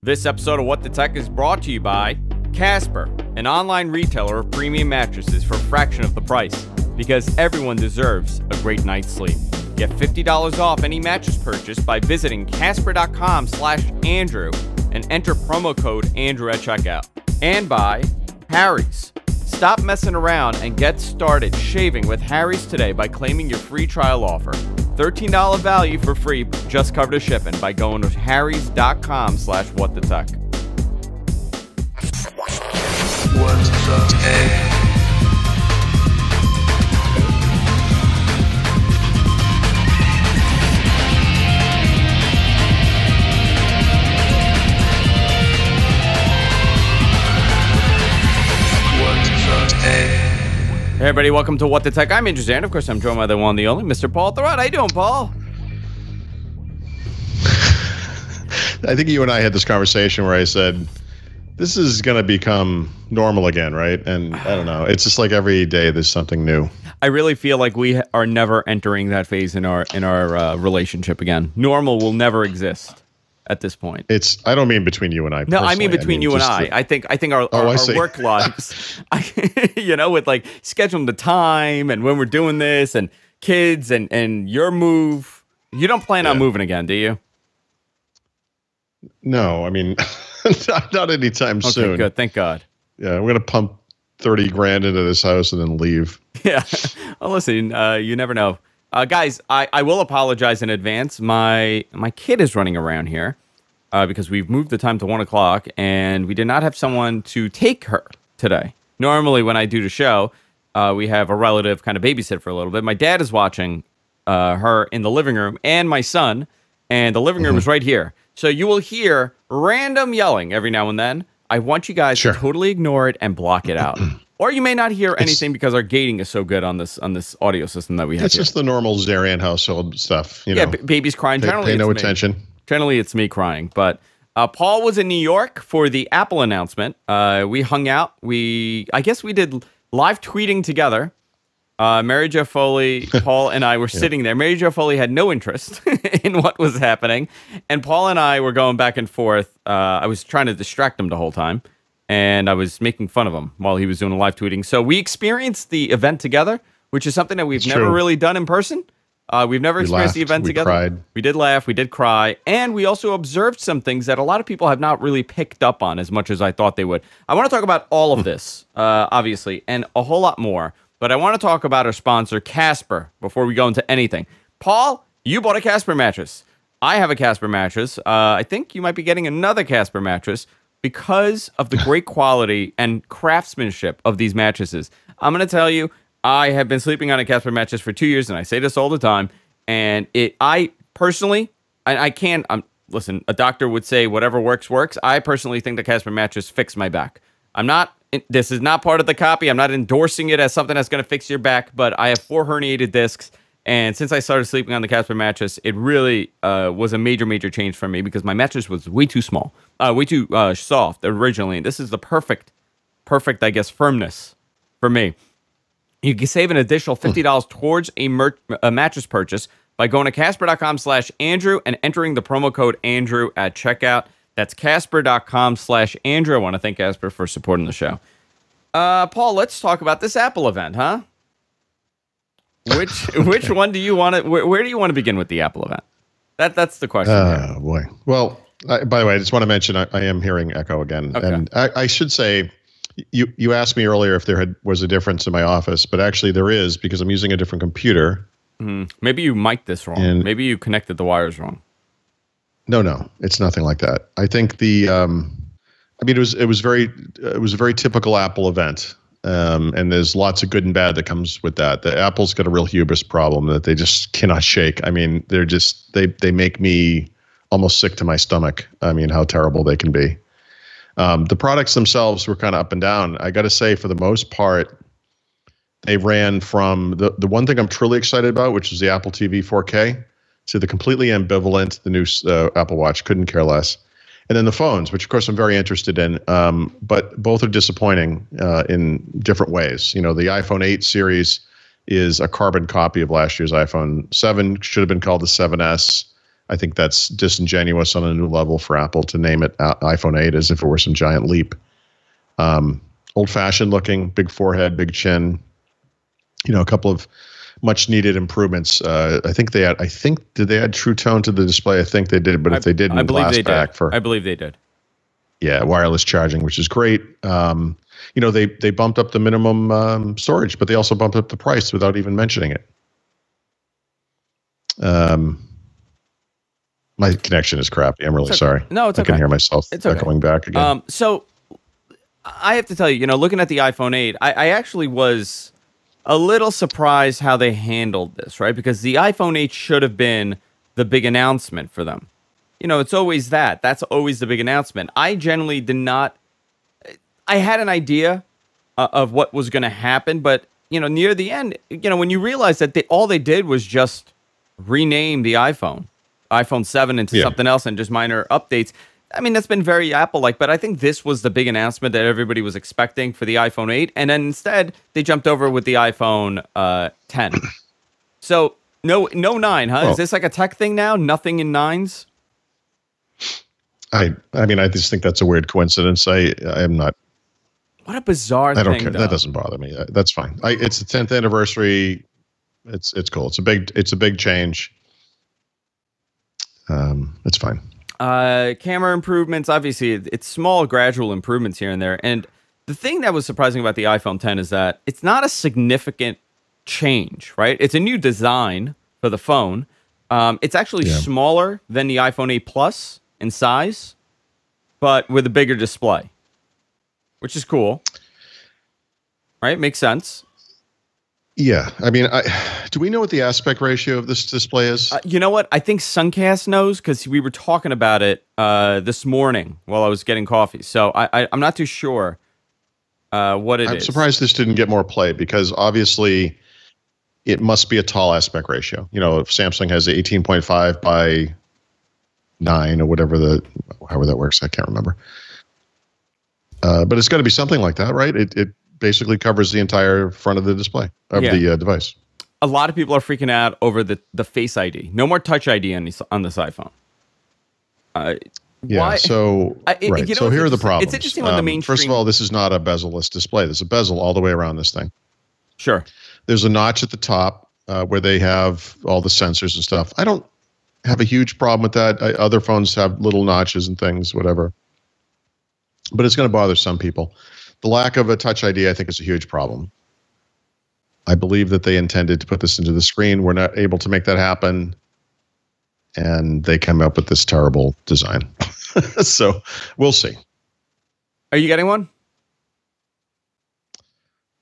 This episode of What the Tech is brought to you by Casper, an online retailer of premium mattresses for a fraction of the price, because everyone deserves a great night's sleep. Get $50 off any mattress purchase by visiting casper.com/Andrew and enter promo code Andrew at checkout. And by Harry's. Stop messing around and get started shaving with Harry's today by claiming your free trial offer. $13 value for free, just cover the shipping by going to harrys.com/whatthetech. What the tech? Hey everybody, welcome to What the Tech. I'm Andrew Zand. Of course, I'm joined by the one, the only, Mr. Paul Thurrott. How you doing, Paul? I think you and I had this conversation where I said, this is going to become normal again, right? And I don't know. It's just like every day there's something new. I really feel like we are never entering that phase in our relationship again. Normal will never exist at this point. I don't mean between you and I. No, I mean between you and I. I think our work lives, with like scheduling the time and when we're doing this and kids and your move. You don't plan on moving again, do you? No, I mean, not anytime soon. Okay, good. Thank God. Yeah, we're gonna pump 30 grand into this house and then leave. Yeah. Well, listen, you never know. Guys, I will apologize in advance. My kid is running around here because we've moved the time to 1 o'clock, and we did not have someone to take her today. Normally, when I do the show, we have a relative kind of babysit for a little bit. My dad is watching her in the living room, and my son, and the living room is right here. So you will hear random yelling every now and then. I want you guys to totally ignore it and block it out. Or you may not hear anything because our gating is so good on this audio system that we have. It's just the normal Zarian household stuff. You know, baby's crying. Pay no attention. Generally, it's me crying. But Paul was in New York for the Apple announcement. We hung out. I guess we did live tweeting together. Mary Jo Foley, Paul, and I were sitting there. Mary Jo Foley had no interest in what was happening. And Paul and I were going back and forth. I was trying to distract him the whole time. And I was making fun of him while he was doing a live tweeting. So we experienced the event together, which is something that we've never really done in person. We've never experienced the event together. Cried. We did laugh. We did cry. And we also observed some things that a lot of people have not really picked up on as much as I thought they would. I want to talk about all of this, obviously, and a whole lot more. But I want to talk about our sponsor, Casper, before we go into anything. Paul, you bought a Casper mattress. I have a Casper mattress. I think you might be getting another Casper mattress because of the great quality and craftsmanship of these mattresses. I'm going to tell you, I have been sleeping on a Casper mattress for 2 years, and I say this all the time. And I personally, listen, a doctor would say whatever works, works. I personally think the Casper mattress fixed my back. This is not part of the copy. I'm not endorsing it as something that's going to fix your back, but I have 4 herniated discs. And since I started sleeping on the Casper mattress, it really was a major, major change for me because my mattress was way too small, way too soft originally. And this is the perfect, I guess, firmness for me. You can save an additional $50 towards a mattress purchase by going to casper.com/Andrew and entering the promo code Andrew at checkout. That's casper.com/Andrew. I want to thank Casper for supporting the show. Paul, let's talk about this Apple event, huh? Which one do you want to? Where do you want to begin with the Apple event? That's the question. Oh boy. Well, by the way, I just want to mention I am hearing echo again, and I should say you asked me earlier if there was a difference in my office, but actually there is because I'm using a different computer. Maybe you mic'd this wrong. Maybe you connected the wires wrong. No, it's nothing like that. I think it was a very typical Apple event. And there's lots of good and bad that comes with that. The Apple's got a real hubris problem that they just cannot shake. I mean, they make me almost sick to my stomach. I mean, how terrible they can be. The products themselves were kind of up and down. I got to say, for the most part, they ran from the one thing I'm truly excited about, which is the Apple TV 4K, to the completely ambivalent, the new Apple Watch, couldn't care less. And then the phones, which of course I'm very interested in, but both are disappointing in different ways. You know, the iPhone 8 series is a carbon copy of last year's iPhone 7. Should have been called the 7S. I think that's disingenuous on a new level for Apple to name it iPhone 8 as if it were some giant leap. Old-fashioned looking, big forehead, big chin. A couple of much-needed improvements. I think did they add True Tone to the display? I think they did, but if they didn't, I believe glass they back did. I believe they did. Yeah, wireless charging, which is great. They bumped up the minimum storage, but they also bumped up the price without even mentioning it. My connection is crappy. I'm really sorry. No, it's okay. I can hear myself echoing back again. So I have to tell you, looking at the iPhone 8, I actually was a little surprised how they handled this, right? Because the iPhone 8 should have been the big announcement for them. It's always that. That's always the big announcement. I generally did not. I had an idea of what was going to happen, but near the end, when you realize that all they did was just rename the iPhone 7 into something else and just minor updates. I mean, that's been very Apple-like, but I think this was the big announcement that everybody was expecting for the iPhone 8, and then instead they jumped over with the iPhone 10. So no 9, huh? Well, is this like a tech thing now? Nothing in 9s? I mean, I just think that's a weird coincidence. I am not. What a bizarre thing. I don't care. Though. That doesn't bother me. That's fine. It's the 10th anniversary. It's cool. It's a big change. It's fine. Camera improvements. Obviously, it's small, gradual improvements here and there. And the thing that was surprising about the iPhone 10 is that it's not a significant change, right? It's a new design for the phone. It's actually smaller than the iPhone 8 Plus in size, but with a bigger display, which is cool. Right? Makes sense. Yeah. I mean, do we know what the aspect ratio of this display is? You know what? I think Suncast knows because we were talking about it this morning while I was getting coffee. So I'm not too sure what it is. I'm surprised this didn't get more play because obviously it must be a tall aspect ratio. If Samsung has 18.5 by 9 or however that works, I can't remember. But it's got to be something like that, right? It basically covers the entire front of the display of the device. A lot of people are freaking out over the Face ID. No more Touch ID on this iPhone. Why? So right. So here are the problems. It's interesting when the mainstream. First of all, this is not a bezel-less display. There's a bezel all the way around this thing. Sure. There's a notch at the top where they have all the sensors and stuff. I don't have a huge problem with that. Other phones have little notches and things, whatever. But it's going to bother some people. The lack of a Touch ID, I think, is a huge problem. I believe that they intended to put this into the screen. We're not able to make that happen. And they come up with this terrible design. So we'll see. Are you getting one?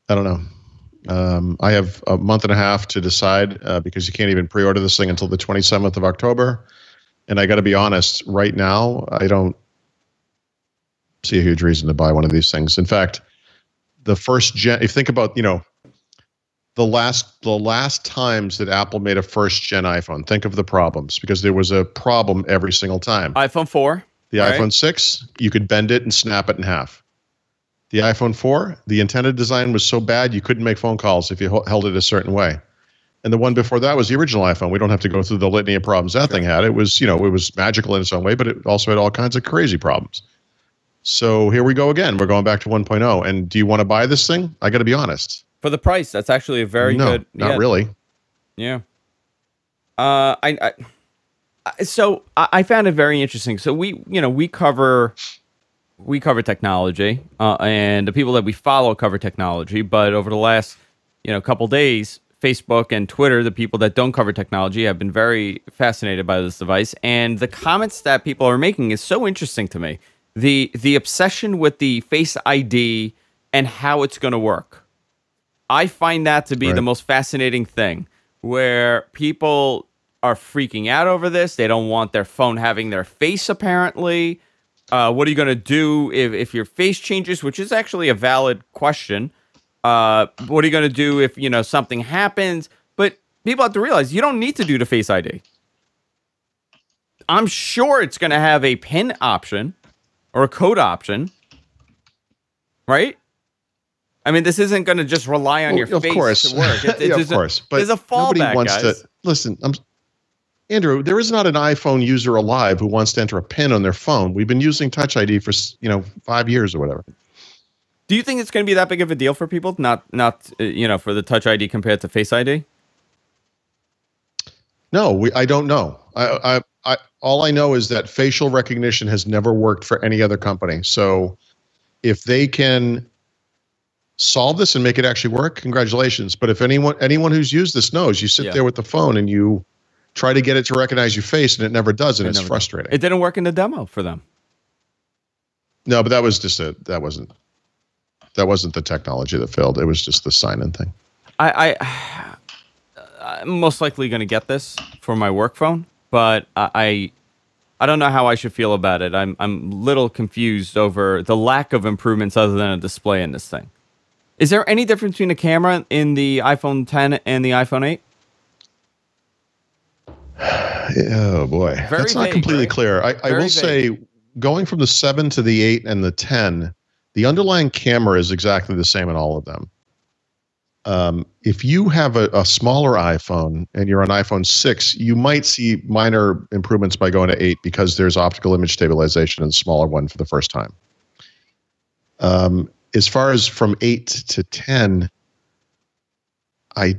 I don't know. I have a month and a half to decide because you can't even pre-order this thing until the 27th of October. And I got to be honest, right now, I don't see a huge reason to buy one of these things. In fact, the first gen, if you think about, the last times that Apple made a first gen iPhone, think of the problems because there was a problem every single time. iPhone 4. The iPhone 6, you could bend it and snap it in half. The iPhone 4, the intended design was so bad you couldn't make phone calls if you held it a certain way. And the one before that was the original iPhone. We don't have to go through the litany of problems that thing had. It was, it was magical in its own way, but it also had all kinds of crazy problems. So here we go again. We're going back to 1.0. And do you want to buy this thing? I got to be honest. For the price, that's actually a very good. No, not really. Yeah. So I found it very interesting. So we cover technology, and the people that we follow cover technology. But over the last couple days, Facebook and Twitter, the people that don't cover technology, have been very fascinated by this device. And the comments that people are making is so interesting to me. The obsession with the Face ID and how it's going to work. I find that to be the most fascinating thing, where people are freaking out over this. They don't want their phone having their face, apparently. What are you going to do if your face changes, which is actually a valid question. What are you going to do if, something happens? But people have to realize you don't need to do the Face ID. I'm sure it's going to have a PIN option or a code option, right? I mean, this isn't going to just rely on your face to work. Of course. But there's a fallback, nobody wants guys. to listen. Andrew, there is not an iPhone user alive who wants to enter a PIN on their phone. We've been using Touch ID for 5 years or whatever. Do you think it's going to be that big of a deal for people? Not for the Touch ID compared to Face ID? No, I don't know. All I know is that facial recognition has never worked for any other company. So if they can solve this and make it actually work, congratulations. But if anyone who's used this knows, you sit there with the phone and you try to get it to recognize your face and it never does, and it's frustrating. It didn't work in the demo for them. No, but that was just that wasn't the technology that failed. It was just the sign-in thing. I'm most likely going to get this for my work phone, but I don't know how I should feel about it. I'm a little confused over the lack of improvements other than a display in this thing. Is there any difference between the camera in the iPhone 10 and the iPhone 8? Oh boy, that's not completely clear. I will say, going from the 7 to the 8 and the 10, the underlying camera is exactly the same in all of them. If you have a smaller iPhone and you're on iPhone 6, you might see minor improvements by going to 8 because there's optical image stabilization in the smaller one for the first time. As far as from 8 to 10, I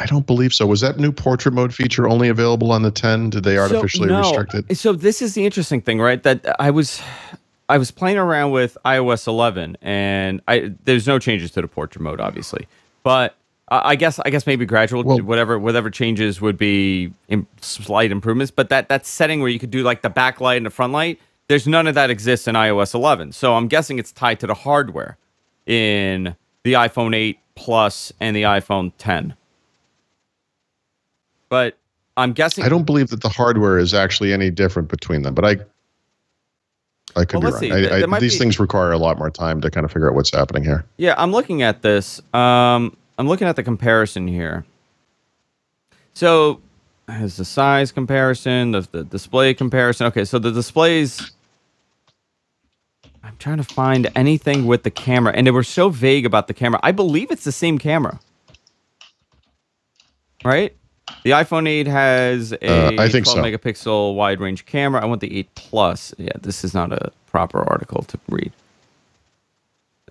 don't believe so. Was that new portrait mode feature only available on the 10? Did they artificially restrict it? So this is the interesting thing, right? That I was playing around with iOS 11, and there's no changes to the portrait mode, obviously. But I guess maybe gradual, whatever changes would be slight improvements. But that setting where you could do like the backlight and the front light, there's none of that exists in iOS 11. So I'm guessing it's tied to the hardware in the iPhone 8 Plus and the iPhone 10. But I'm guessing... I don't believe that the hardware is actually any different between them, but I could be wrong. These things require a lot more time to kind of figure out what's happening here. Yeah, I'm looking at this. I'm looking at the comparison here. So, has the size comparison, the display comparison. Okay, so the displays... I'm trying to find anything with the camera, and they were so vague about the camera. I believe it's the same camera. Right? The iPhone 8 has a 12 megapixel wide range camera. I want the 8 Plus. Yeah, this is not a proper article to read.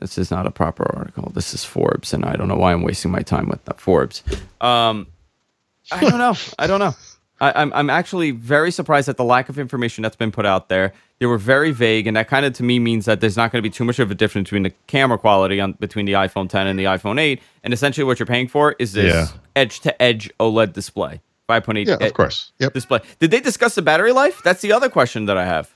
This is not a proper article. This is Forbes, and I don't know why I'm wasting my time with that Forbes. I don't know. I'm actually very surprised at the lack of information that's been put out there. They were very vague, and that kind of, to me, means that there's not going to be too much of a difference between the camera quality between the iPhone 10 and the iPhone 8. And essentially what you're paying for is this edge-to-edge OLED display. 5.8 of course. Display. Did they discuss the battery life? That's the other question that I have.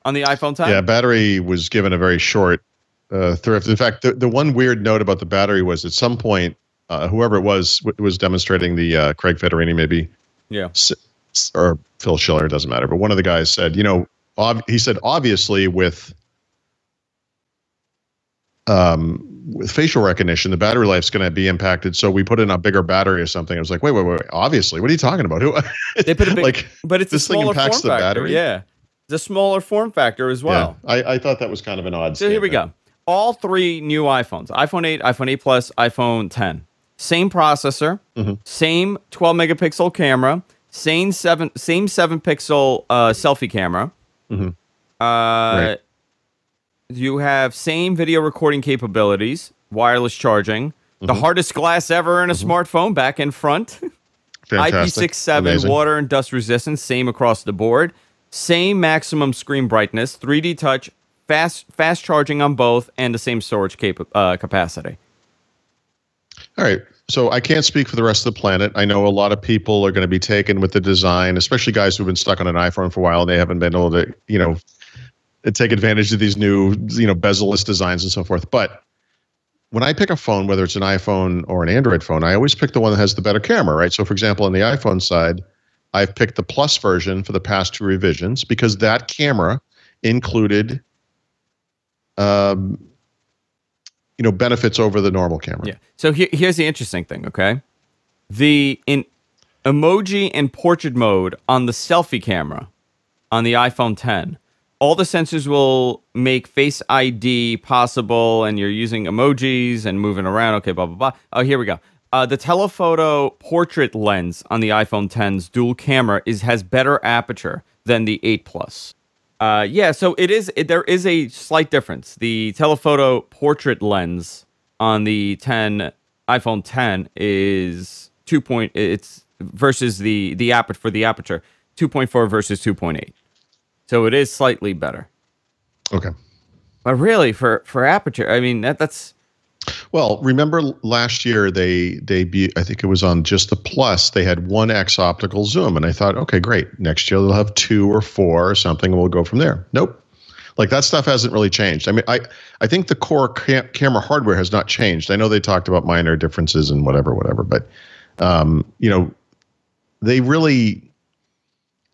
On the iPhone 10? Yeah, battery was given a very short thrift. In fact, the one weird note about the battery was at some point, whoever it was demonstrating the Craig Federini maybe. Yeah. Or Phil Schiller, doesn't matter. But one of the guys said, he said, obviously with facial recognition, the battery life's going to be impacted. So we put in a bigger battery or something. I was like, wait. Obviously, what are you talking about? They put a big, but it's this a smaller thing impacts form factor. The battery. Yeah, it's a smaller form factor as well. Yeah, I thought that was kind of an odd. So here we go. All three new iPhones: iPhone 8, iPhone 8 Plus, iPhone 10. Same processor, same 12 megapixel camera, same 7 pixel selfie camera. Right. You have same video recording capabilities, wireless charging, the hardest glass ever in a smartphone, back and front. IP67 Amazing. water and dust resistance, same across the board. Same maximum screen brightness, 3D touch, fast charging on both, and the same storage capacity. All right. So I can't speak for the rest of the planet. I know a lot of people are going to be taken with the design, especially guys who've been stuck on an iPhone for a while and they haven't been able to, take advantage of these new, bezel-less designs and so forth. But when I pick a phone, whether it's an iPhone or an Android phone, I always pick the one that has the better camera, right? So for example, on the iPhone side, I've picked the Plus version for the past 2 revisions because that camera included benefits over the normal camera. Yeah. So here's the interesting thing, okay? In emoji and portrait mode on the selfie camera on the iPhone 10, all the sensors will make Face ID possible, and you're using emojis and moving around. Okay, blah, blah, blah. Oh, here we go. The telephoto portrait lens on the iPhone 10's dual camera has better aperture than the 8 Plus. Yeah, so there is a slight difference. The telephoto portrait lens on the iPhone 10 is it's versus the aperture 2.4 versus 2.8. So it is slightly better. Okay. But really, for aperture, I mean that's. Well, remember last year I think it was on just the Plus, they had 1x optical zoom, and I thought, okay, great. Next year they'll have 2 or 4 or something, and we'll go from there. Nope. Like that stuff hasn't really changed. I mean, I think the core camera hardware has not changed. I know they talked about minor differences and whatever, but they really.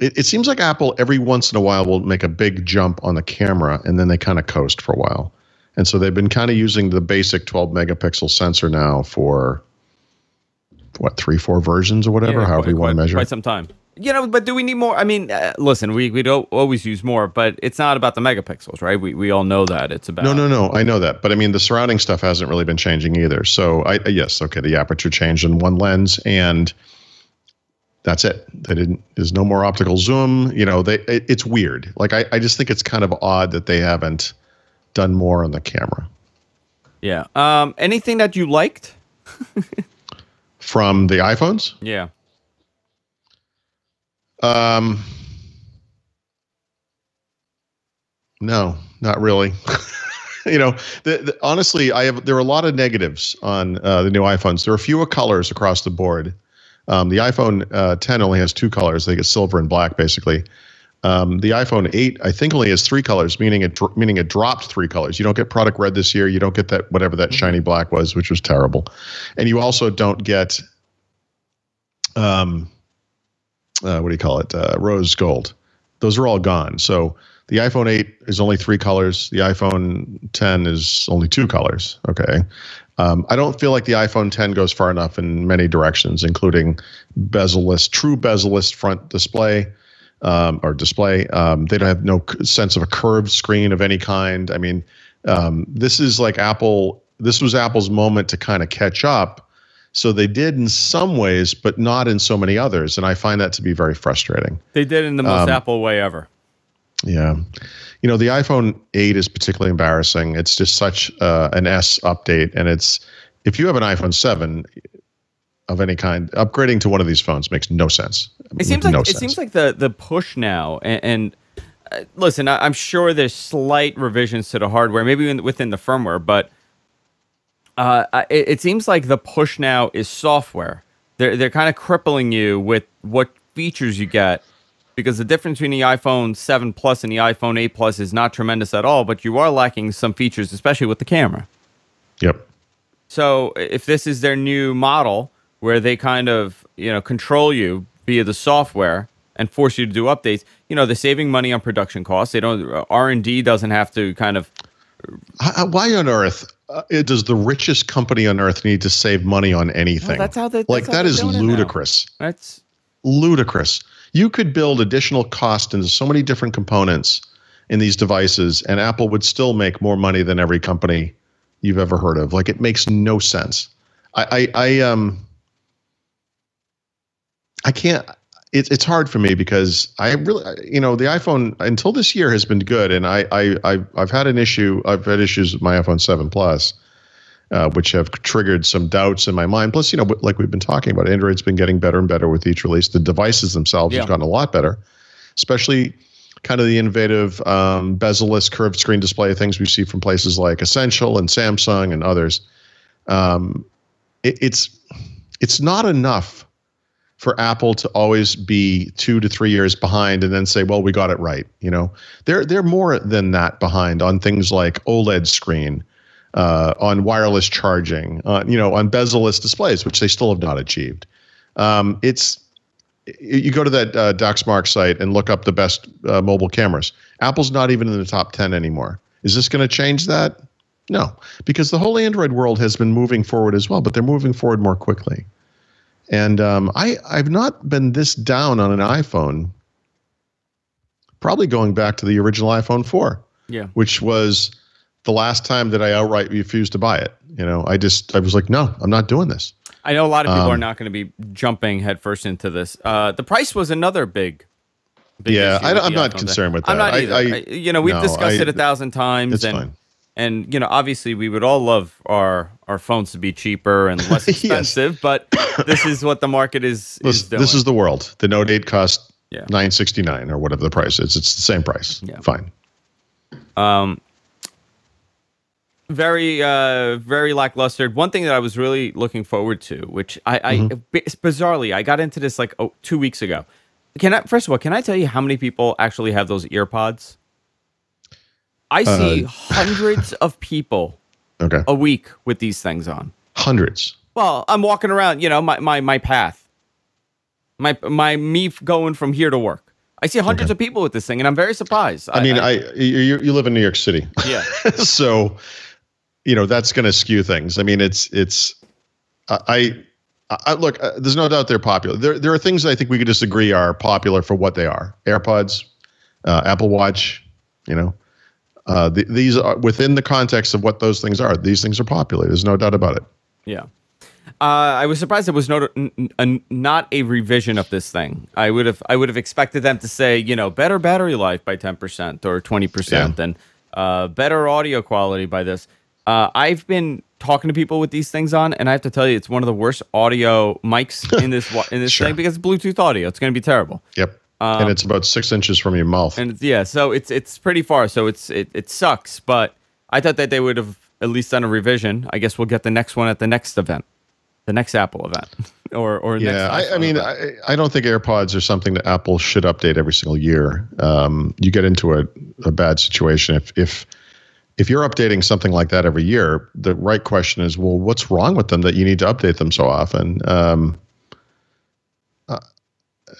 It seems like Apple every once in a while will make a big jump on the camera, and then they kind of coast for a while. And so they've been kind of using the basic 12 megapixel sensor now for what, 3-4 versions or whatever, however you want to measure. Quite some time. But do we need more? I mean, listen, we don't always use more, but it's not about the megapixels, right? We all know that it's about. No, I know that, but I mean the surrounding stuff hasn't really been changing either. So yes, okay, the aperture changed in one lens, and that's it. There's no more optical zoom. It's weird. Like I just think it's kind of odd that they haven't done more on the camera. Yeah. Anything that you liked from the iPhones? Yeah. No, not really. Honestly, there are a lot of negatives on the new iPhones. There are fewer colors across the board. The iPhone 10 only has 2 colors. I think it's silver and black, basically. The iPhone 8, I think, only has 3 colors, meaning it dropped 3 colors. You don't get product red this year. You don't get that whatever that shiny black was, which was terrible, and you also don't get what do you call it? Rose gold. Those are all gone. So the iPhone 8 is only 3 colors. The iPhone 10 is only 2 colors. Okay. I don't feel like the iPhone 10 goes far enough in many directions, including true bezel-less front display. Display. They don't have no sense of a curved screen of any kind. I mean, this is like Apple. This was Apple's moment to kind of catch up. So they did in some ways, but not in so many others. And I find that to be very frustrating. They did in the most Apple way ever. Yeah. The iPhone 8 is particularly embarrassing. It's just such an S update. And if you have an iPhone 7 of any kind, upgrading to one of these phones makes no sense. It seems like the push now, and listen, I'm sure there's slight revisions to the hardware, maybe within the firmware, but it seems like the push now is software. They're kind of crippling you with what features you get, because the difference between the iPhone 7 Plus and the iPhone 8 Plus is not tremendous at all, but you are lacking some features, especially with the camera. Yep. So if this is their new model, where they kind of, control you via the software and force you to do updates, they're saving money on production costs. R&D doesn't have to kind of. Why on earth does the richest company on earth need to save money on anything? Well, that's how that is ludicrous. That's ludicrous. You could build additional cost into so many different components in these devices, and Apple would still make more money than every company you've ever heard of. Like, it makes no sense. I can't. It's hard for me because I really, the iPhone until this year has been good, and I've had an issue. I've had issues with my iPhone 7 Plus, which have triggered some doubts in my mind. Plus, like we've been talking about, Android's been getting better and better with each release. The devices themselves have gotten a lot better, especially kind of the innovative bezel-less curved screen display things we see from places like Essential and Samsung and others. It's not enough for Apple to always be 2 to 3 years behind and then say, well, we got it right. They're more than that behind on things like OLED screen, on wireless charging, on bezel-less displays, which they still have not achieved. You go to that DocsMark site and look up the best mobile cameras. Apple's not even in the top 10 anymore. Is this going to change that? No, because the whole Android world has been moving forward as well, but they're moving forward more quickly. And I've not been this down on an iPhone, probably going back to the original iPhone 4, which was the last time that I outright refused to buy it. I was like, no, I'm not doing this. I know a lot of people are not going to be jumping headfirst into this. The price was another big yeah, issue I'm not concerned with that. I'm not either. We've discussed it 1,000 times. It's fine. And obviously, we would all love our phones to be cheaper and less expensive, but this is what the market is doing. This is the world. The Note 8 cost $969 or whatever the price is. It's the same price. Yeah. Fine. Very, very lackluster. One thing that I was really looking forward to, which bizarrely, I got into this like 2 weeks ago. First of all, can I tell you how many people actually have those AirPods? I see hundreds of people a week with these things on. Hundreds. Well, I'm walking around, my path. Me going from here to work. I see hundreds of people with this thing, and I'm very surprised. You live in New York City. Yeah. So, that's going to skew things. I mean, look, there's no doubt they're popular. There are things I think we could disagree are popular for what they are. AirPods, Apple Watch, these are within the context of what those things are. These things are popular. There's no doubt about it. Yeah. I was surprised it was not a revision of this thing. I would have expected them to say, better battery life by 10% or 20% and better audio quality by this. I've been talking to people with these things on, and I have to tell you, it's one of the worst audio mics in this thing because it's Bluetooth audio. It's going to be terrible. Yep. And it's about 6 inches from your mouth. And so it's pretty far. So it sucks. But I thought that they would have at least done a revision. I guess we'll get the next one at the next event, the next Apple event, or I don't think AirPods are something that Apple should update every single year. You get into a bad situation if you're updating something like that every year. The right question is, well, what's wrong with them that you need to update them so often?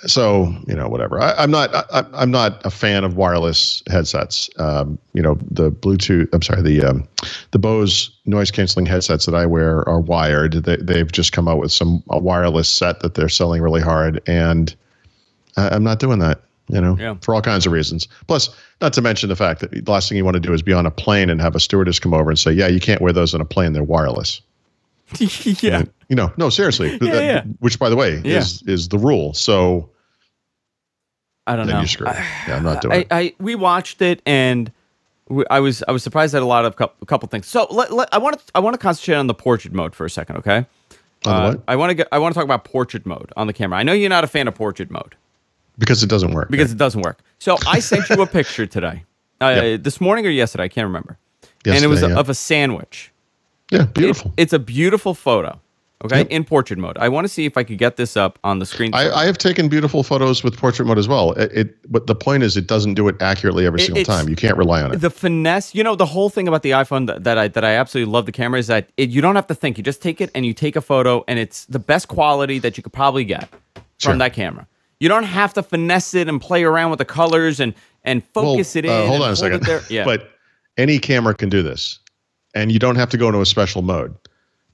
So whatever. I'm not a fan of wireless headsets. The Bluetooth. I'm sorry. The Bose noise canceling headsets that I wear are wired. They've just come out with a wireless set that they're selling really hard, and I'm not doing that. For all kinds of reasons. Plus, not to mention the fact that the last thing you want to do is be on a plane and have a stewardess come over and say, "Yeah, you can't wear those on a plane. They're wireless." Yeah. No, seriously. Which, by the way, is the rule. So I don't know. You're screwed. I'm not doing it. We watched it, and I was surprised at a couple things. So I want to concentrate on the portrait mode for a second, okay? On what? I want to talk about portrait mode on the camera. I know you're not a fan of portrait mode because it doesn't work. It doesn't work. So I sent you a picture today, this morning or yesterday. I can't remember. And it was of a sandwich. Yeah, beautiful. It's a beautiful photo. Okay, in portrait mode. I want to see if I could get this up on the screen. I have taken beautiful photos with portrait mode as well. But the point is, it doesn't do it accurately every single time. You can't rely on it. The finesse, the whole thing about the iPhone that I absolutely love the camera is that you don't have to think. You just take it and you take a photo, and it's the best quality that you could probably get from that camera. You don't have to finesse it and play around with the colors and focus it in. Hold on a second. But any camera can do this, and you don't have to go into a special mode.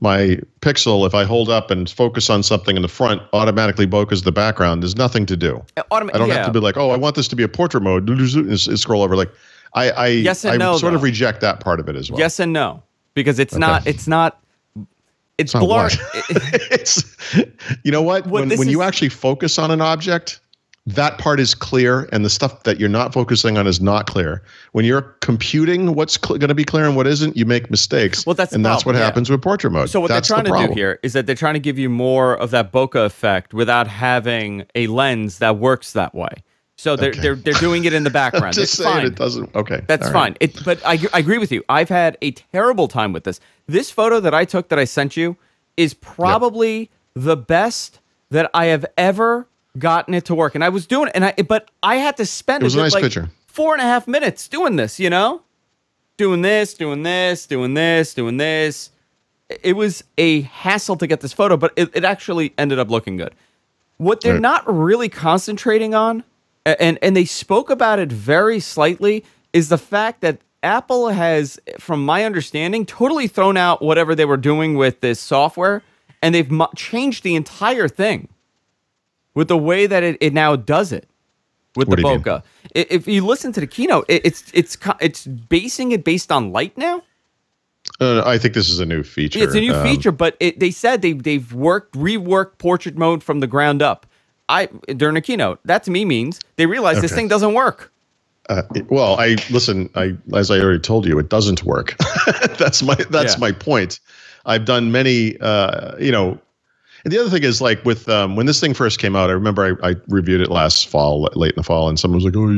My Pixel, if I hold up and focus on something in the front, automatically bokehs the background. There's nothing to do. I don't have to be like, I want this to be a portrait mode, and scroll over. Like, I sort of reject that part of it as well. Yes and no, because it's blurred. It's you know what? When you actually focus on an object, that part is clear, and the stuff that you're not focusing on is not clear. When you're computing what's going to be clear and what isn't, you make mistakes. Well, that's what happens with portrait mode. So what they're trying to do here is that they're trying to give you more of that bokeh effect without having a lens that works that way. So they're doing it in the background. Just saying fine. It doesn't. Okay, that's fine. But I agree with you. I've had a terrible time with this. This photo that I took that I sent you is probably the best that I have ever gotten it to work. And I was doing it, but I had to spend a nice picture. 4.5 minutes doing this, doing this. It was a hassle to get this photo, but it actually ended up looking good. What they're not really concentrating on, and they spoke about it very slightly, is the fact that Apple has, from my understanding, totally thrown out whatever they were doing with this software, and they've changed the entire thing with the way that it now does it. with What the do you mean? bokeh. If you listen to the keynote, it's basing it based on light now. I think this is a new feature. It's a new feature, but they said they've reworked portrait mode from the ground up. During a keynote, that to me means they realize this thing doesn't work. Well, as I already told you, it doesn't work. That's my point. I've done many, and the other thing is like with when this thing first came out, I remember I reviewed it last fall, late in the fall, and someone was like, "Oh,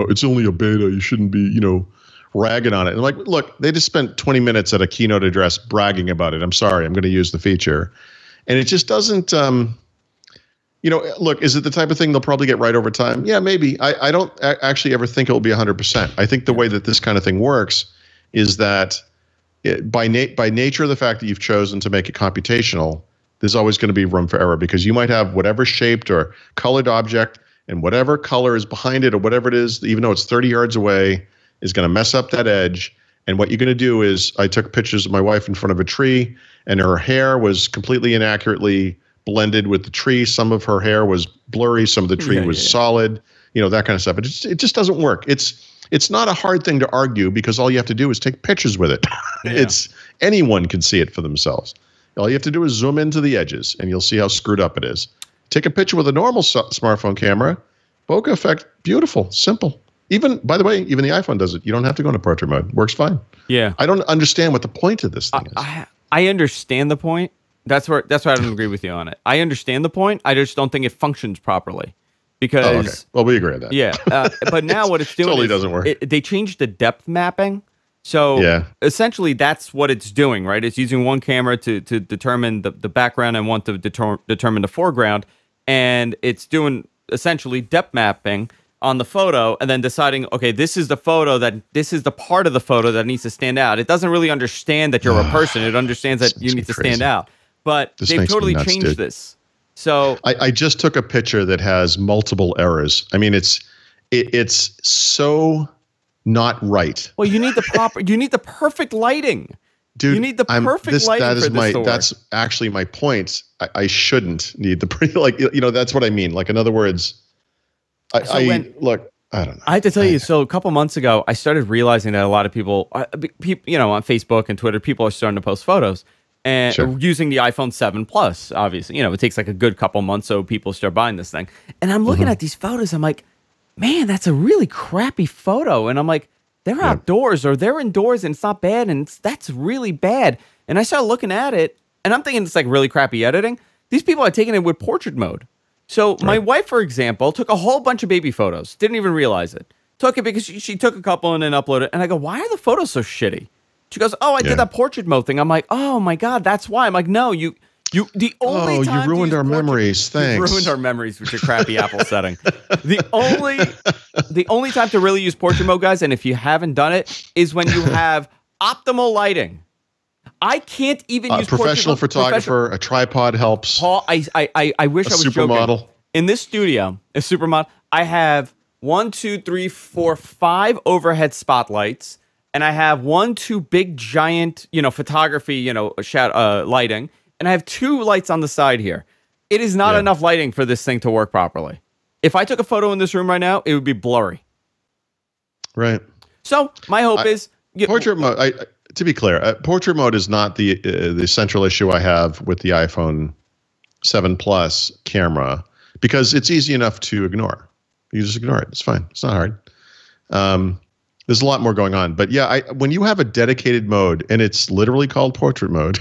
it's only a beta. You shouldn't be, ragging on it." And I'm like, look, they just spent 20 minutes at a keynote address bragging about it. I'm sorry, I'm going to use the feature, and it just doesn't. Look, is it the type of thing they'll probably get right over time? Yeah, maybe. I don't actually ever think it will be 100%. I think the way that this kind of thing works is that by nature of the fact that you've chosen to make it computational, there's always going to be room for error because you might have whatever shaped or colored object and whatever color is behind it or whatever it is, even though it's 30 yards away, is going to mess up that edge. And what you're going to do is I took pictures of my wife in front of a tree and her hair was completely inaccurately blended with the tree. Some of her hair was blurry. Some of the tree was solid, that kind of stuff. It just doesn't work. It's not a hard thing to argue because all you have to do is take pictures with it. Yeah. Anyone can see it for themselves. All you have to do is zoom into the edges and you'll see how screwed up it is. Take a picture with a normal smartphone camera, bokeh effect, beautiful, simple. By the way, even the iPhone does it. You don't have to go into portrait mode. Works fine. Yeah. I don't understand what the point of this thing is. I understand the point. That's why I don't agree with you on it. I understand the point. I just don't think it functions properly. Because well, we agree on that. Yeah. But now what it's doing totally doesn't work. They changed the depth mapping. So essentially that's what it's doing, right? It's using one camera to determine the background and one to determine the foreground. And it's doing essentially depth mapping on the photo and then deciding, okay, this is the part of the photo that needs to stand out. It doesn't really understand that you're a person. It understands that you need to stand out. But they've totally changed this. So I just took a picture that has multiple errors. I mean, it's so not right. Well, you need the perfect lighting. Dude, you need the perfect lighting for this to work. That's actually my point. I shouldn't need the that's what I mean. Like, in other words, I don't know. I have to tell you, so a couple months ago, I started realizing that a lot of people, on Facebook and Twitter, people are starting to post photos and using the iPhone 7 Plus, obviously. It takes like a good couple months so people start buying this thing. And I'm looking at these photos. I'm like, man, that's a really crappy photo. And I'm like, they're outdoors or they're indoors and it's not bad. And that's really bad. And I started looking at it and I'm thinking it's like really crappy editing. These people are taking it with portrait mode. So my wife, for example, took a whole bunch of baby photos. Didn't even realize it. Took it because she took a couple and then uploaded it. And I go, why are the photos so shitty? She goes, oh, I did that portrait mode thing. I'm like, oh my God, that's why. I'm like, no, the only time you ruined our memories. Thanks. You ruined our memories with your crappy Apple setting. The only time to really use portrait mode, guys, and if you haven't done it, is when you have optimal lighting. I can't even use professional photographer. A tripod helps. Paul, I wish I was joking. Supermodel. In this studio, a supermodel, I have 1, 2, 3, 4, 5 overhead spotlights, and I have 1, 2 big giant, photography, lighting, and I have 2 lights on the side here. It is not enough lighting for this thing to work properly. If I took a photo in this room right now, it would be blurry. Right. So my hope is portrait mode. To be clear, portrait mode is not the central issue I have with the iPhone 7 Plus camera because it's easy enough to ignore. You just ignore it. It's fine. It's not hard. There's a lot more going on, but when you have a dedicated mode and it's literally called portrait mode,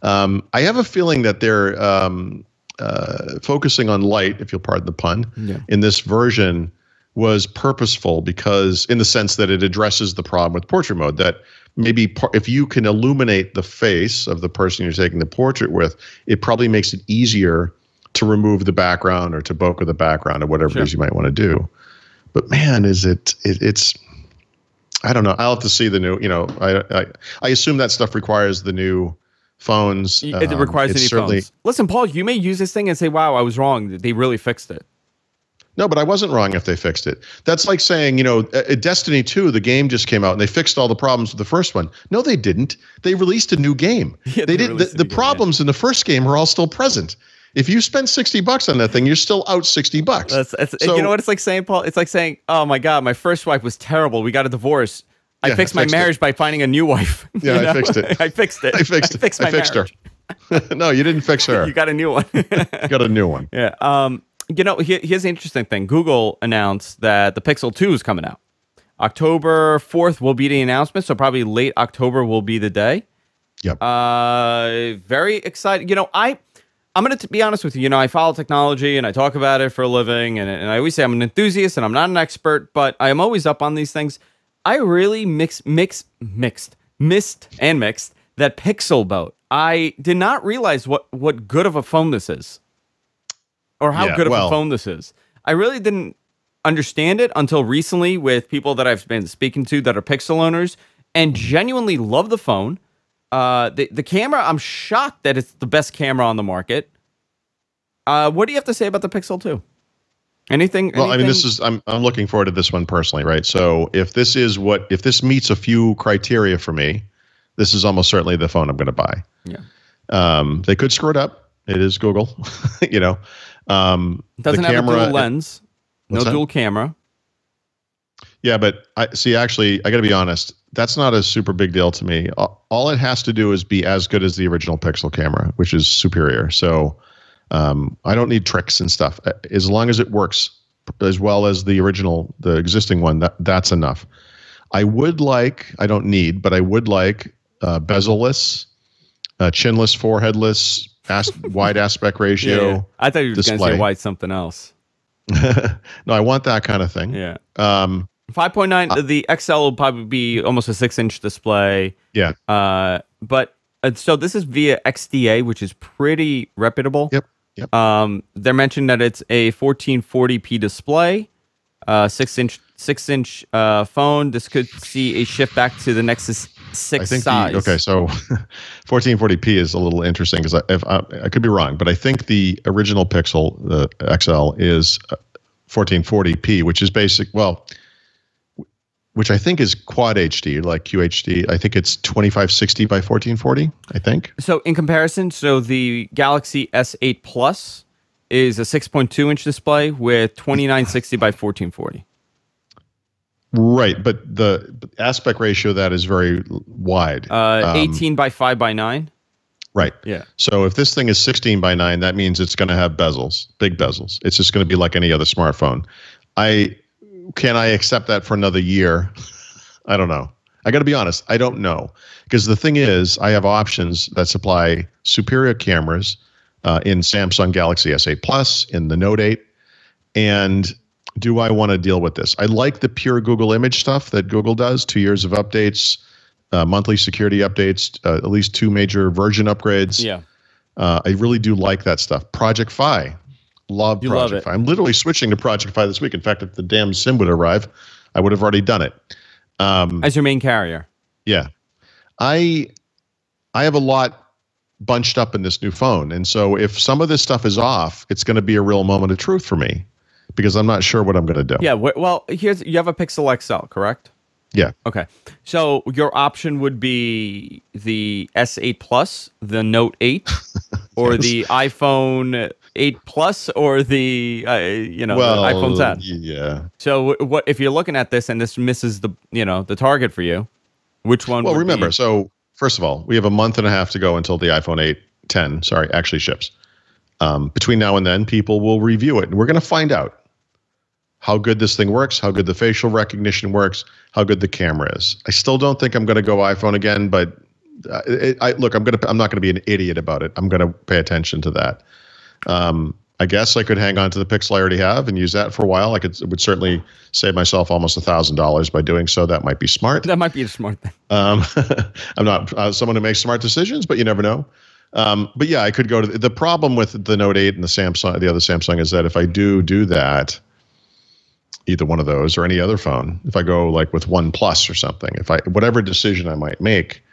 I have a feeling that they're focusing on light, if you'll pardon the pun, in this version was purposeful because in the sense that it addresses the problem with portrait mode, that maybe if you can illuminate the face of the person you're taking the portrait with, it probably makes it easier to remove the background or to bokeh the background or whatever it is you might want to do. But man, it's I don't know. I'll have to see the new, I assume that stuff requires the new phones. It requires the new phones. Listen, Paul, you may use this thing and say, wow, I was wrong. They really fixed it. No, but I wasn't wrong if they fixed it. That's like saying, Destiny 2, the game just came out and they fixed all the problems with the first one. No, they didn't. They released a new game. They didn't. The problems in the first game are all still present. If you spend $60 on that thing, you're still out $60. So, you know what it's like saying, Paul? It's like saying, "Oh my God, my first wife was terrible. We got a divorce. I fixed my marriage by finding a new wife." Yeah, I fixed it. I fixed it. I fixed her. No, you didn't fix her. You got a new one. You got a new one. Yeah. Here's the interesting thing. Google announced that the Pixel 2 is coming out. October 4th will be the announcement, so probably late October will be the day. Yep. Very excited. I'm going to be honest with you. I follow technology and I talk about it for a living, and I always say I'm an enthusiast and I'm not an expert, but I am always up on these things. I really missed that Pixel boat. I did not realize what good of a phone this is, or how good of a phone this is. I really didn't understand it until recently with people that I've been speaking to that are Pixel owners and genuinely love the phone. The camera, I'm shocked that it's the best camera on the market. What do you have to say about the Pixel 2? Anything? Well, I mean, I'm looking forward to this one personally, right? So if this meets a few criteria for me, this is almost certainly the phone I'm going to buy. Yeah. They could screw it up. It is Google, It doesn't have a dual lens, dual camera. Yeah, but I got to be honest. That's not a super big deal to me. All it has to do is be as good as the original Pixel camera, which is superior. So I don't need tricks and stuff. As long as it works as well as the existing one, that's enough. I would like bezel-less, chinless, foreheadless, wide aspect ratio. Yeah. I thought you were going to say wide something else. No, I want that kind of thing. Yeah. 5.9, the XL will probably be almost a 6-inch display. Yeah. So this is via XDA, which is pretty reputable. Yep. They're mentioning that it's a 1440p display, 6-inch phone. This could see a shift back to the Nexus 6 size. Okay, so 1440p is a little interesting because I could be wrong, but I think the original Pixel, the XL, is 1440p, which is which I think is quad HD, like QHD. I think it's 2560 by 1440, I think. So in comparison, the Galaxy S8 Plus is a 6.2-inch display with 2960 by 1440. Right, but the aspect ratio of that is very wide. 18 by 5 by 9. Right. Yeah. So if this thing is 16 by 9, that means it's going to have bezels, big bezels. It's just going to be like any other smartphone. Can I accept that for another year? I don't know. I got to be honest. I don't know. Because the thing is, I have options that supply superior cameras in Samsung Galaxy S8 Plus, in the Note 8. And do I want to deal with this? I like the pure Google image stuff that Google does, 2 years of updates, monthly security updates, at least 2 major version upgrades. Yeah. I really do like that stuff. Project Fi. Love Project Fi. I'm literally switching to Project Fi this week. In fact, if the damn SIM would arrive, I would have already done it. As your main carrier. Yeah. I have a lot bunched up in this new phone. And so if some of this stuff is off, it's going to be a real moment of truth for me because I'm not sure what I'm going to do. Yeah. Well, you have a Pixel XL, correct? Yeah. Okay. So your option would be the S8 Plus, the Note 8, or Yes. the iPhone 8 Plus, or the the iPhone 10. Yeah. So what if you're looking at this and this misses the target for you? Which one? Well, would remember. be? So first of all, we have a month and a half to go until the iPhone 8, 10, actually ships. Between now and then, people will review it, and we're going to find out how good this thing works, how good the facial recognition works, how good the camera is. I still don't think I'm going to go iPhone again, but I'm not going to be an idiot about it. I'm going to pay attention to that. I guess I could hang on to the Pixel I already have and use that for a while. It would certainly save myself almost $1,000 by doing so. That might be smart. That might be a smart thing. I'm not someone who makes smart decisions, but you never know. But yeah, I could go to the problem with the Note 8 and the other Samsung is that if I do that, either one of those or any other phone, if I go like with OnePlus or something, whatever decision I might make,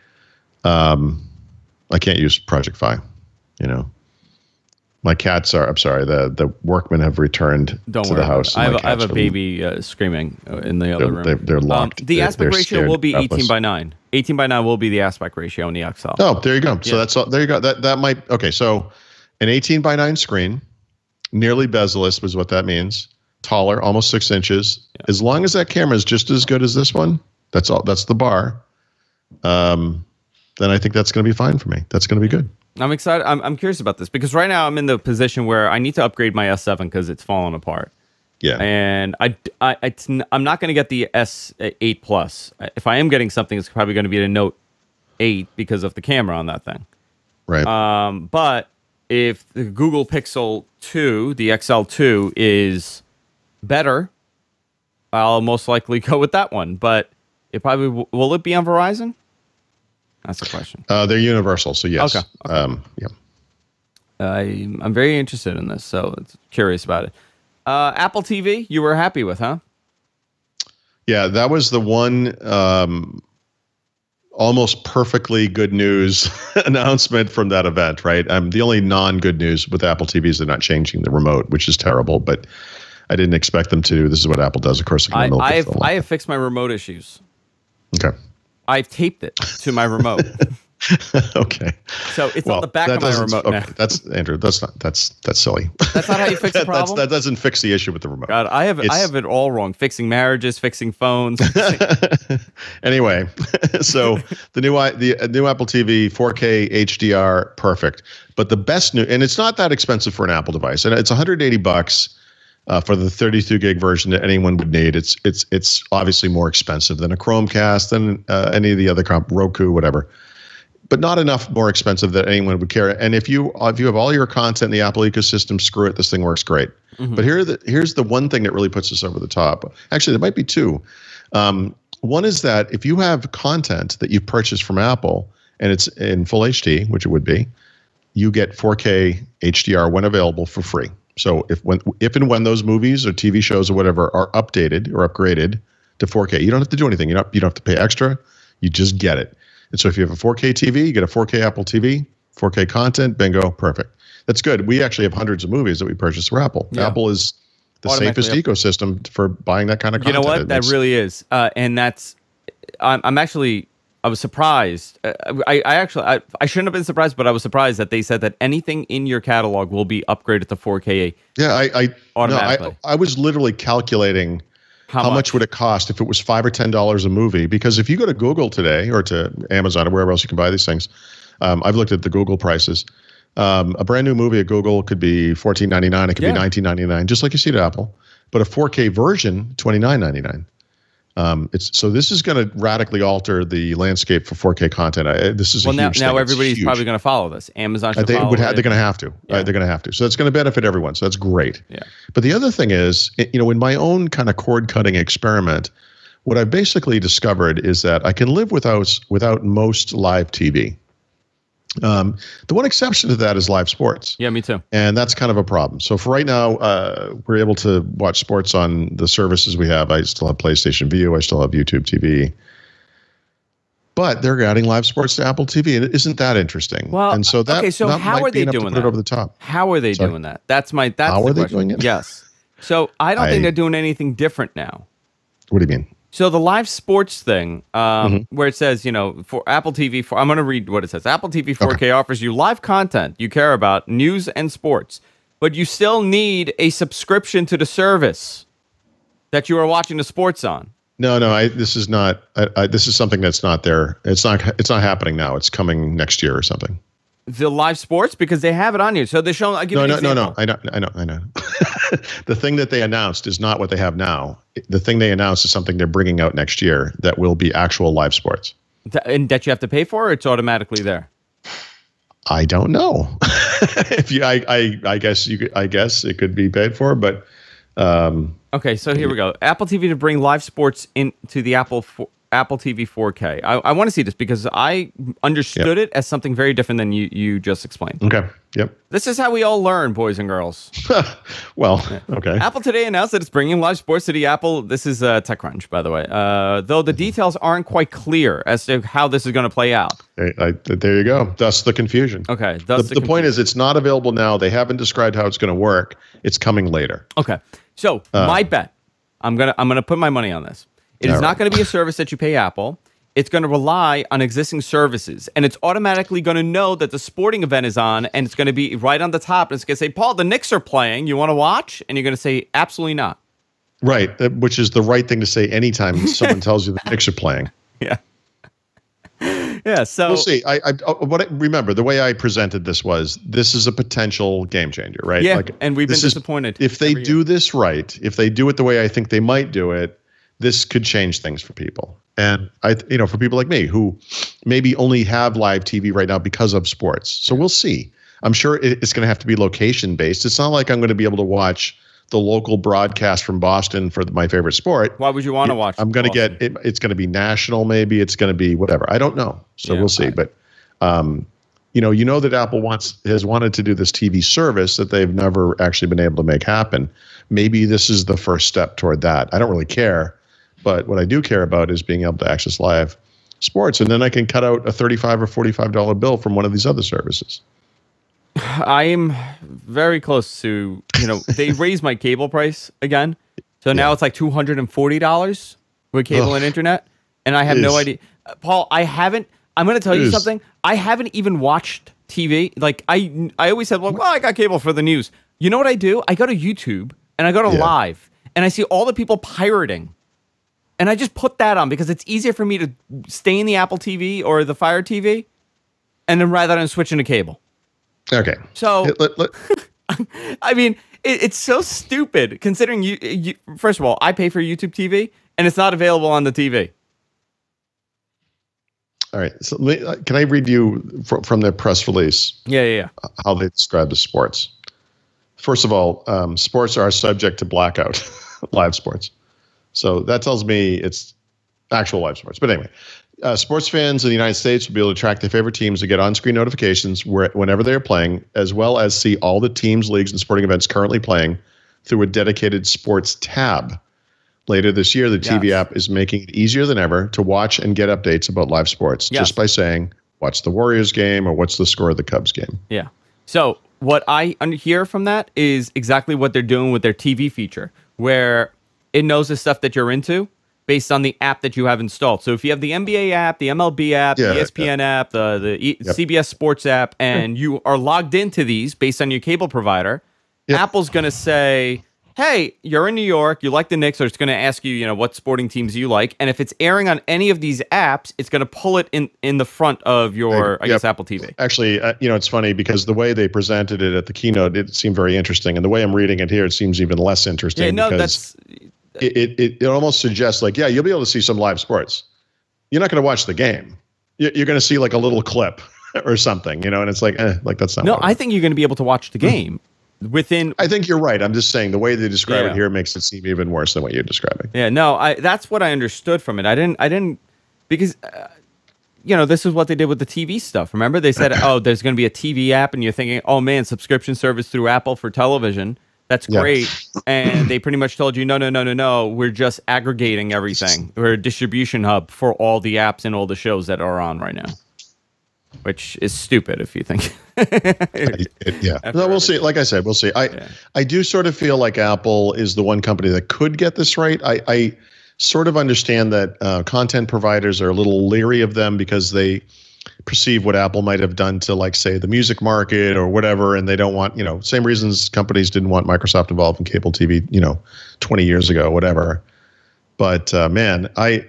I can't use Project Fi, My cats the workmen have returned to the house. I have a baby screaming in the other room. They're locked. The aspect ratio will be 18 by 9. 18 by 9 will be the aspect ratio in the XL. Oh, there you go. So Yeah. that's all. There you go. That might. Okay. So an 18 by 9 screen, nearly bezel-less was what that means. Taller, almost 6 inches. Yeah. As long as that camera is just as good as this one, that's all. That's the bar. Then I think that's going to be fine for me. That's going to be good. I'm excited. I'm curious about this because right now I'm in the position where I need to upgrade my S7 because it's falling apart. Yeah. And I'm not going to get the S8 Plus. If I am getting something, it's probably going to be the Note 8 because of the camera on that thing. Right. But if the Google Pixel 2, the XL2, is better, I'll most likely go with that one. But it probably will it be on Verizon? That's the question. They're universal, so yes. Okay. Yeah. I'm very interested in this, so it's curious about it. Apple TV, you were happy with, huh? Yeah, that was the one almost perfectly good news announcement from that event, right? The only non-good news with Apple TV is they're not changing the remote, which is terrible, but I didn't expect them to. This is what Apple does, of course. I have fixed my remote issues. Okay. I've taped it to my remote. Okay. So it's on the back of my remote now. That's Andrew. That's silly. That's not how you fix a problem. That doesn't fix the issue with the remote. God, I have it all wrong. Fixing marriages, fixing phones. Anyway, so the new Apple TV 4K HDR, perfect. But the best news, and it's not that expensive for an Apple device, and it's $180. For the 32 gig version that anyone would need. It's obviously more expensive than a Chromecast, than any of the other Roku, whatever, but not enough more expensive that anyone would care. And if you have all your content in the Apple ecosystem, screw it, this thing works great. Mm-hmm. But here's the one thing that really puts us over the top. Actually, there might be two. One is that if you have content that you've purchased from Apple and it's in full HD, which it would be, you get 4K HDR when available for free. So if and when those movies or TV shows or whatever are updated or upgraded to 4K, you don't have to do anything. You don't have to pay extra. You just get it. And so if you have a 4K TV, you get a 4K Apple TV, 4K content, bingo, perfect. That's good. We actually have hundreds of movies that we purchase for Apple. Yeah. Apple is the safest ecosystem for buying that kind of content. You know what? That really is. And that's I was surprised. I shouldn't have been surprised, but I was surprised that they said that anything in your catalog will be upgraded to 4K. Yeah, automatically. No, I was literally calculating how much would it cost if it was $5 or $10 a movie. Because if you go to Google today or to Amazon or wherever else you can buy these things, I've looked at the Google prices. A brand new movie at Google could be $14.99. It could be $19.99, just like you see at Apple. But a 4K version, $29.99. So this is going to radically alter the landscape for 4K content. This is a huge thing. Now everybody's probably going to follow this. Amazon should follow it. They're going to have to. Yeah. They're going to have to. So it's going to benefit everyone. So that's great. Yeah. But the other thing is, in my own kind of cord cutting experiment, what I basically discovered is that I can live without most live TV. The one exception to that is live sports. Yeah, me too. And that's kind of a problem. So for right now, we're able to watch sports on the services we have. I still have PlayStation View. I still have YouTube TV. But they're adding live sports to Apple TV, and isn't that interesting? Well, and so that, okay, so that how might are they be enough doing to put that? it over the top. How are they doing that? That's how the are they question. doing it? Yes. So I don't think they're doing anything different now. What do you mean? So the live sports thing, where it says, for Apple TV, I'm going to read what it says. Apple TV 4K offers you live content you care about, news and sports, but you still need a subscription to the service that you are watching the sports on. No, this is not. This is something that's not there. It's not happening now. It's coming next year or something. The live sports, because they have it on you. So they're showing. I know. I know. The thing that they announced is not what they have now. The thing they announced is something they're bringing out next year that will be actual live sports. And that you have to pay for, or it's automatically there? I don't know. I guess it could be paid for, but. Okay, so here we go. Apple TV to bring live sports into the Apple TV 4K. I want to see this because I understood it as something very different than you just explained. Okay. Yep. This is how we all learn, boys and girls. Well, okay. Apple today announced that it's bringing live sports to the Apple. This is TechCrunch, by the way. Though the details aren't quite clear as to how this is going to play out. There you go. Thus the confusion. Okay. The point is, it's not available now. They haven't described how it's going to work. It's coming later. Okay. So my bet, I'm gonna put my money on this. It is not going to be a service that you pay Apple. it's going to rely on existing services, and it's automatically going to know that the sporting event is on, and it's going to be right on the top, and it's going to say, Paul, the Knicks are playing. You want to watch? And you're going to say, absolutely not. Right, which is the right thing to say anytime someone tells you the Knicks are playing. Yeah. Yeah, so we'll see. Remember, the way I presented this is a potential game changer, right? Yeah, and we've been disappointed. If they do this right, if they do it the way I think they might do it, this could change things for people. And for people like me who maybe only have live TV right now because of sports. So we'll see. I'm sure it's going to have to be location based. It's not like I'm going to be able to watch the local broadcast from Boston for my favorite sport. Why would you want to watch? I'm going to get it. It's going to be national. Maybe it's going to be whatever. I don't know. So we'll see. But, that Apple has wanted to do this TV service that they've never actually been able to make happen. Maybe this is the first step toward that. I don't really care. But what I do care about is being able to access live sports. And then I can cut out a $35 or $45 bill from one of these other services. I am very close to, they raised my cable price again. So now it's like $240 with cable and internet. And I have no idea. Paul, I'm going to tell you something. I haven't even watched TV. Like I always said, well, I got cable for the news. You know what I do? I go to YouTube and I go to live and I see all the people pirating. And I just put that on because it's easier for me to stay in the Apple TV or the Fire TV and then rather than switching to cable. Okay. So, I mean, it's so stupid considering you. First of all, I pay for YouTube TV and it's not available on the TV. All right. So can I read you from their press release? Yeah. How they describe the sports. First of all, sports are subject to blackout, live sports. So that tells me it's actual live sports. But anyway, sports fans in the United States will be able to track their favorite teams and get on-screen notifications whenever they're playing, as well as see all the teams, leagues, and sporting events currently playing through a dedicated sports tab. Later this year, the TV app is making it easier than ever to watch and get updates about live sports just by saying, what's the Warriors game or what's the score of the Cubs game? Yeah. So what I hear from that is exactly what they're doing with their TV feature, where it knows the stuff that you're into based on the app that you have installed. So if you have the NBA app, the MLB app, the ESPN app, the CBS Sports app, and you are logged into these based on your cable provider, Apple's going to say, hey, you're in New York, you like the Knicks, or it's going to ask you, what sporting teams you like. And if it's airing on any of these apps, it's going to pull it in the front of your, I guess, Apple TV. Actually, it's funny because the way they presented it at the keynote, it seemed very interesting. And the way I'm reading it here, it seems even less interesting. Yeah, no, because it almost suggests like, you'll be able to see some live sports. You're not going to watch the game. You're going to see like a little clip or something, and it's like, that's not. No, I think you're going to be able to watch the game within. I think you're right. I'm just saying the way they describe it here makes it seem even worse than what you're describing. Yeah, no, that's what I understood from it. I didn't because, this is what they did with the TV stuff. Remember, they said, oh, there's going to be a TV app, and you're thinking, oh man, subscription service through Apple for television. That's great. And they pretty much told you, no. We're just aggregating everything. We're a distribution hub for all the apps and all the shows that are on right now, which is stupid if you think. No, we'll see. Like I said, we'll see. I do sort of feel like Apple is the one company that could get this right. I sort of understand that content providers are a little leery of them because they perceive what Apple might have done to, like, say, the music market or whatever, and they don't want, same reasons companies didn't want Microsoft involved in cable TV, 20 years ago, whatever. But man, I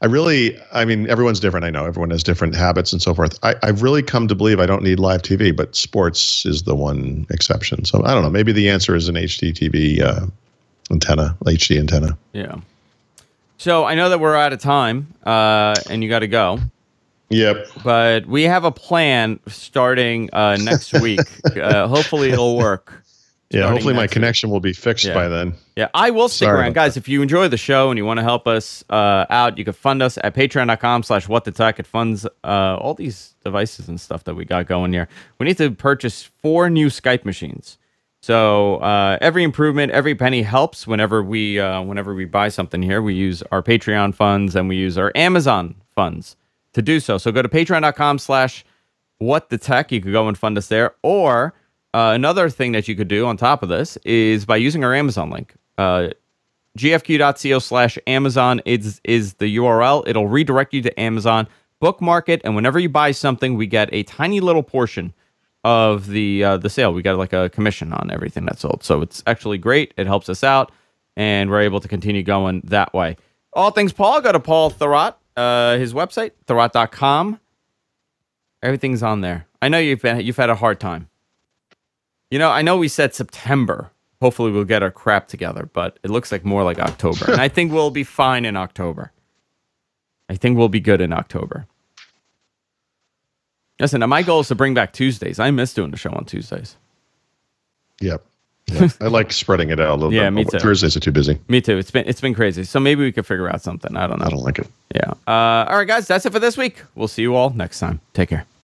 really, everyone's different. I know everyone has different habits and so forth. I've really come to believe I don't need live TV, but sports is the one exception. So I don't know. Maybe the answer is an HD TV antenna, HD antenna. Yeah. So I know that we're out of time, and you got to go. Yep. But we have a plan starting next week. Hopefully it'll work. Yeah, hopefully my connection will be fixed by then. Yeah, I will stick around. Guys, if you enjoy the show and you want to help us out, you can fund us at patreon.com/whatthetech. It funds all these devices and stuff that we got going here. We need to purchase 4 new Skype machines. So every improvement, every penny helps. Whenever we buy something here, we use our Patreon funds and we use our Amazon funds to do so. So go to patreon.com/whatthetech. You could go and fund us there. Or another thing that you could do on top of this is by using our Amazon link. gfq.co/Amazon is the URL. It'll redirect you to Amazon. Bookmark it, and whenever you buy something, we get a tiny little portion of the sale. We got like a commission on everything that's sold. So it's actually great. It helps us out, and we're able to continue going that way. All things Paul, go to Paul Thurrott, his website, thurrott.com. Everything's on there. I know you've had a hard time. I know we said September. Hopefully we'll get our crap together, but it looks like more like October. And I think we'll be fine in October. I think we'll be good in October. Listen, now my goal is to bring back Tuesdays. I miss doing the show on Tuesdays. Yep. I like spreading it out a little bit. Yeah, me too. Thursdays are too busy. Me too. It's been crazy. So maybe we could figure out something. I don't know. I don't like it. Yeah. All right, guys. That's it for this week. We'll see you all next time. Take care.